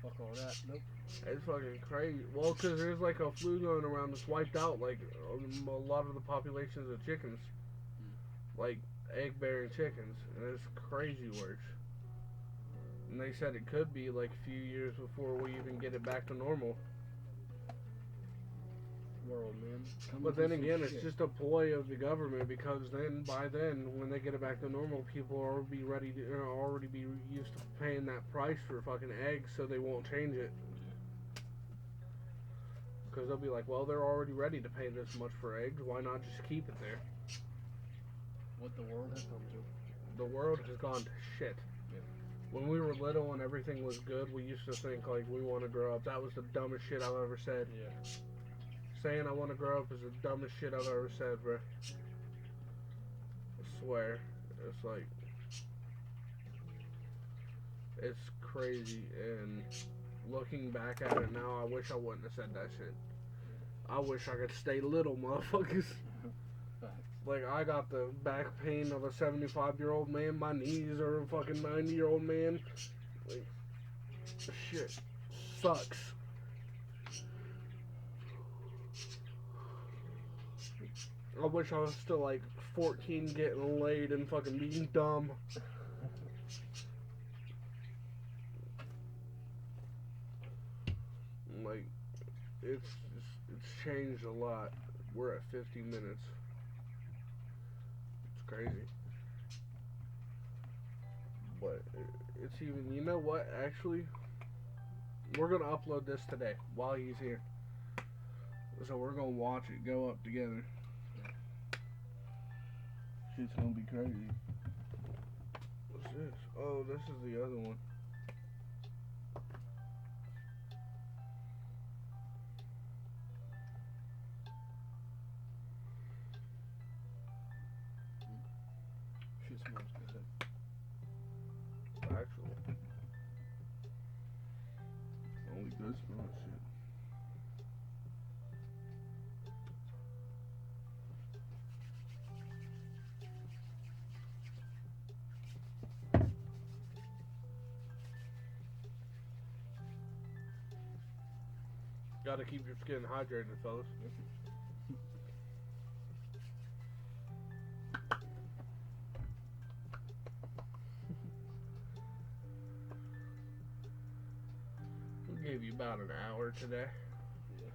Fuck all that. Nope. It's fucking crazy. Well, because there's like a flu going around that's wiped out like a lot of the populations of chickens. Like egg-bearing chickens. And it's crazy work. And they said it could be like a few years before we even get it back to normal. World, man. But then again, it's just a ploy of the government, because then, by then, when they get it back to normal, people will already be used to paying that price for fucking eggs, so they won't change it. Because they'll be like, well, they're already ready to pay this much for eggs, why not just keep it there? What the world has come to. The world has gone to shit. Yeah. When we were little and everything was good, we used to think, like, we want to grow up. That was the dumbest shit I've ever said. Yeah. Saying I want to grow up is the dumbest shit I've ever said, bro. swear. It's like, it's crazy, and looking back at it now, I wish I wouldn't have said that shit. I wish I could stay little, motherfuckers. Like, I got the back pain of a 75-year-old man. My knees are a fucking 90-year-old man. Like, shit sucks. I wish I was still like 14 getting laid and fucking being dumb. Like, it's changed a lot. We're at 50 minutes. It's crazy. But it's even, you know what, actually, we're going to upload this today while he's here. So we're going to watch it go up together. Shit's going to be crazy. What's this? Oh, this is the other one. Shit smells good. Actually, only good smell of shit. Gotta keep your skin hydrated, fellas. We gave you about an hour today. Yeah.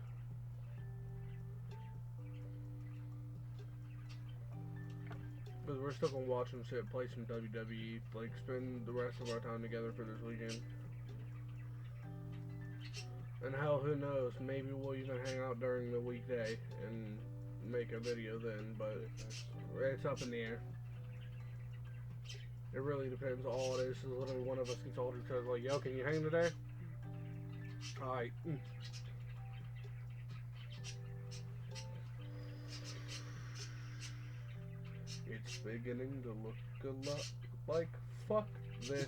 Because we're still gonna watch some shit, play some WWE, like spend the rest of our time together for this weekend. And hell, who knows? Maybe we'll even hang out during the weekday and make a video then, but it's up in the air. It really depends. All it is literally one of us gets told each other, like, yo, can you hang today? Alright. It's beginning to look a lot like fuck this.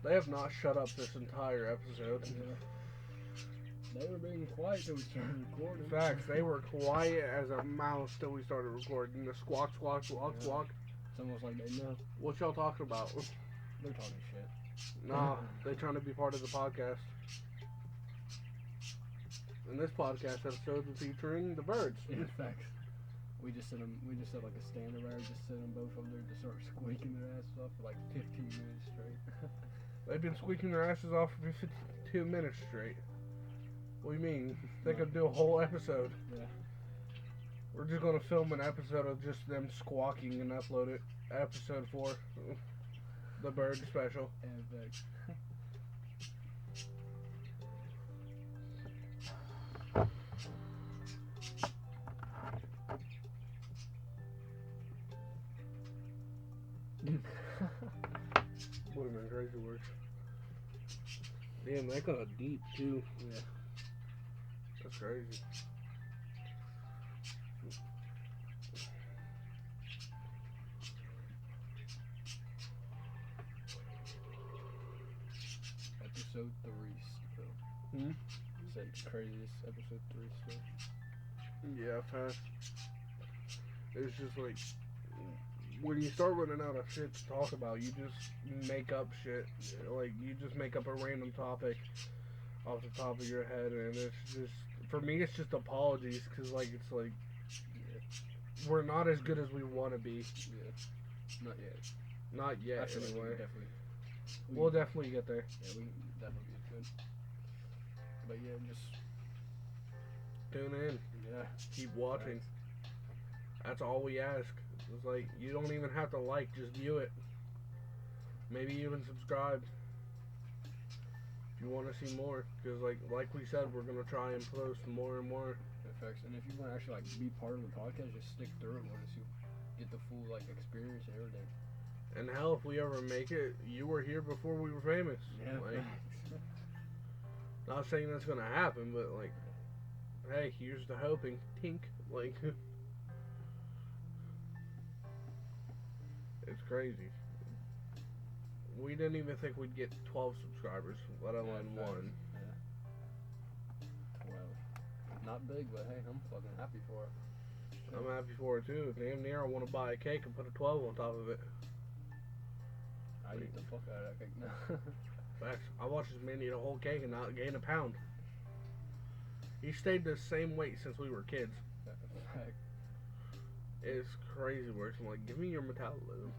They have not shut up this entire episode. Yeah. They were being quiet till we started recording. Facts, they were quiet as a mouse till we started recording. The squawk, squawk, squawk, Yeah. squawk. It's almost like they know. What y'all talking about? They're talking shit. Nah, they trying to be part of the podcast. And this podcast episode is featuring the birds. Yeah, facts. We just set like a stand around, just set them both up there to start squeaking their asses off for like 15 minutes straight. They've been squeaking their asses off for 52 minutes straight. What do you mean? They could do a whole episode. Yeah. We're just gonna film an episode of just them squawking and upload it. Episode 4. The bird special. And facts. Would have been crazy work. Damn, that got deep too. Yeah. That's crazy. Episode 3 still. Hmm? Said craziest episode 3 still. Yeah, fast. It's just like when you start running out of shit to talk about, you just make up shit. Like you just make up a random topic off the top of your head, and it's just for me, it's just apologies because like it's like we're not as good as we want to be. Yeah. Not yet. Not yet, I feel like anyway. we'll We'll definitely get there. Yeah, we definitely get good. But yeah, just Tune in. yeah. Keep watching. That's all we ask. It's like you don't even have to like, just view it. Maybe even subscribe if you want to see more. Because like we said, we're gonna try and post more and more. Effects. And if you want to actually like be part of the podcast, just stick through it with us. You get the full like experience and everything. And hell, if we ever make it, you were here before we were famous. Yeah. Like, not saying that's gonna happen, but like, Hey, here's the hoping. Tink. Like, it's crazy. We didn't even think we'd get 12 subscribers, let alone one. Yeah. 12. Not big, but hey, I'm fucking happy for it. I'm happy for it too. Damn near I want to buy a cake and put a 12 on top of it. I eat the fuck out of that cake now. Facts. I watched this man eat a whole cake and not gain a pound. He stayed the same weight since we were kids. Fact. It's crazy works. I'm like, give me your metabolism.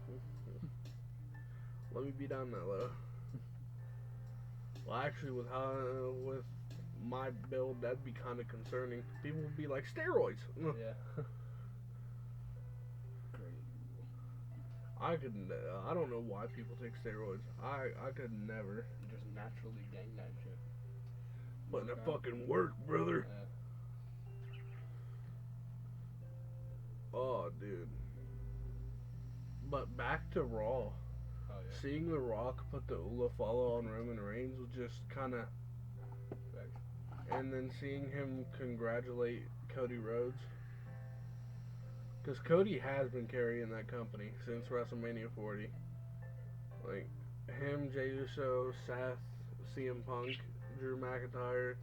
Let me be down that low. Well, actually, with my build, that'd be kind of concerning. People would be like, steroids. Yeah. I don't know why people take steroids. I could never. You just naturally gain that shit. But it fucking work, brother. Yeah. Oh, dude. But back to Raw. Oh, yeah. Seeing The Rock put the Ula follow on Roman Reigns was just kind of. And then seeing him congratulate Cody Rhodes. Because Cody has been carrying that company since WrestleMania 40. Like, him, Jey Uso, Seth, CM Punk, Drew McIntyre,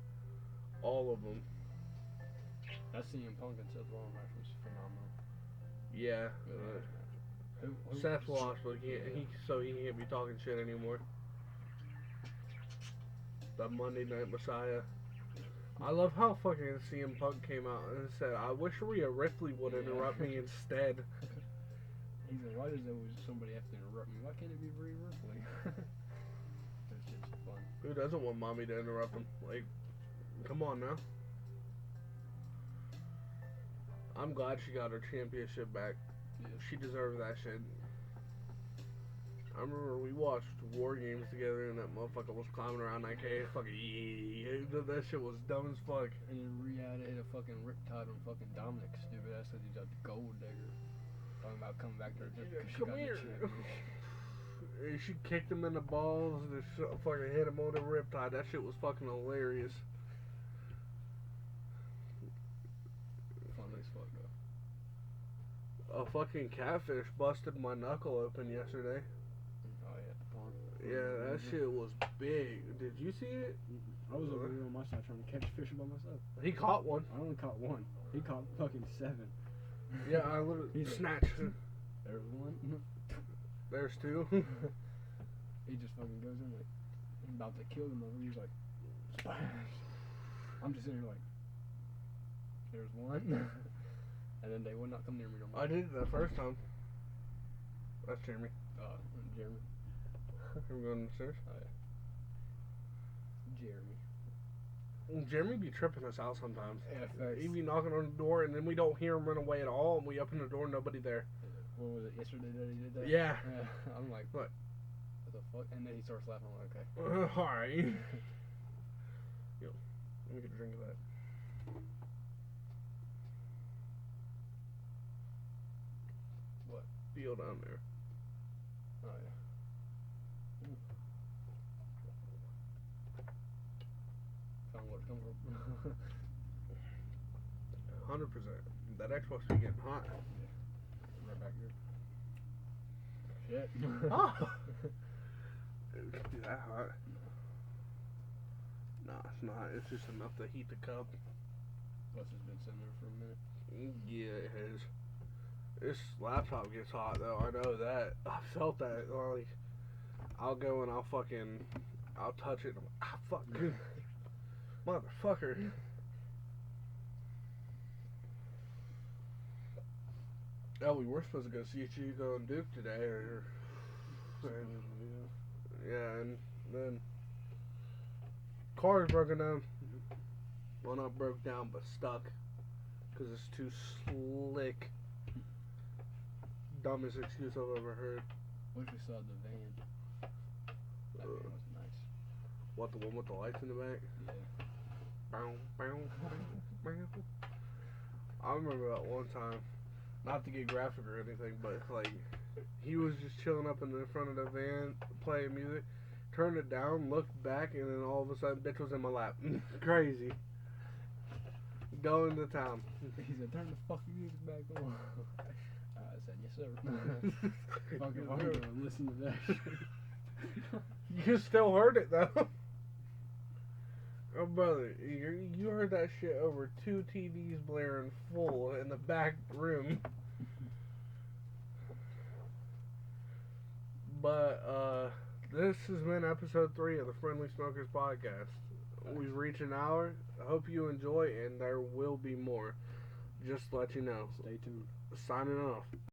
all of them. That CM Punk and Seth Rollins match was phenomenal. Yeah. Who Seth lost, but he can't be talking shit anymore. The Monday Night Messiah. I love how fucking CM Punk came out and said, I wish Rhea Ripley would interrupt me instead. He's like, why does always somebody have to interrupt me? Why can't it be Rhea Ripley? That's just fun. Who doesn't want mommy to interrupt him? Like, come on now. I'm glad she got her championship back. Yeah. She deserved that shit. I remember we watched War Games together and that motherfucker was climbing around that cave. Fucking that shit was dumb as fuck. And then Rhea hit a fucking riptide on fucking Dominic, stupid ass, because he's a gold digger. Talking about coming back to her just because she Come got here. the championship. And she kicked him in the balls and fucking hit him on the riptide. That shit was fucking hilarious. Fun as fuck though. A fucking catfish busted my knuckle open yesterday. Oh yeah, the pond. Yeah, that shit was big. Did you see it? I was over here on my side trying to catch fish by myself. He caught one. I only caught one. He caught fucking 7. Yeah, I literally He's snatched. There's one. There's 2. He just fucking goes in like, I'm about to kill him. He's like, splash. I'm just sitting here like, there's one. And then they would not come near me no more. I did it the first time. That's Jeremy. Jeremy. We're going upstairs. Oh yeah. Jeremy. Jeremy be tripping us out sometimes. Yeah, facts. He be knocking on the door and then we don't hear him run away at all and we open the door, nobody there. What was it, yesterday that he did that? Yeah. I'm like, what the fuck? And then he starts laughing. I'm like, okay. Alright. Yo, let me get a drink of that. What? Deal down there. Oh yeah. Ooh. Found where it come from. 100%. That Xbox be getting hot. Right back here. Shit. Oh! It could be that hot. Nah, it's not. It's just enough to heat the cup. Plus it's been sitting there for a minute. Yeah, it has. This laptop gets hot though. I know that. I felt that. Like, I'll go and I'll touch it. And I'm like, fuck, motherfucker. Oh, we were supposed to go see Chico and Duke today, yeah, and then car's broken down. Well, not broke down, but stuck. Because it's too slick. Dumbest excuse I've ever heard. Wish we saw the van. That van was nice. What, the one with the lights in the back? Yeah. Bow, bow, bow, bow. I remember that one time, not to get graphic or anything, but like, he was just chilling up in the front of the van, playing music, turned it down, looked back, and then all of a sudden, bitch was in my lap. Crazy. going to town. He said, turn the fucking music back on. I said, yes, sir. Fucking I'm gonna listen to that shit. You still heard it, though. Oh, brother, you heard that shit over 2 TVs blaring full in the back room. But, this has been episode 3 of the Friendly Smokers Podcast. We've reached an hour. I hope you enjoy, and there will be more. Just to let you know. Stay tuned. Signing off.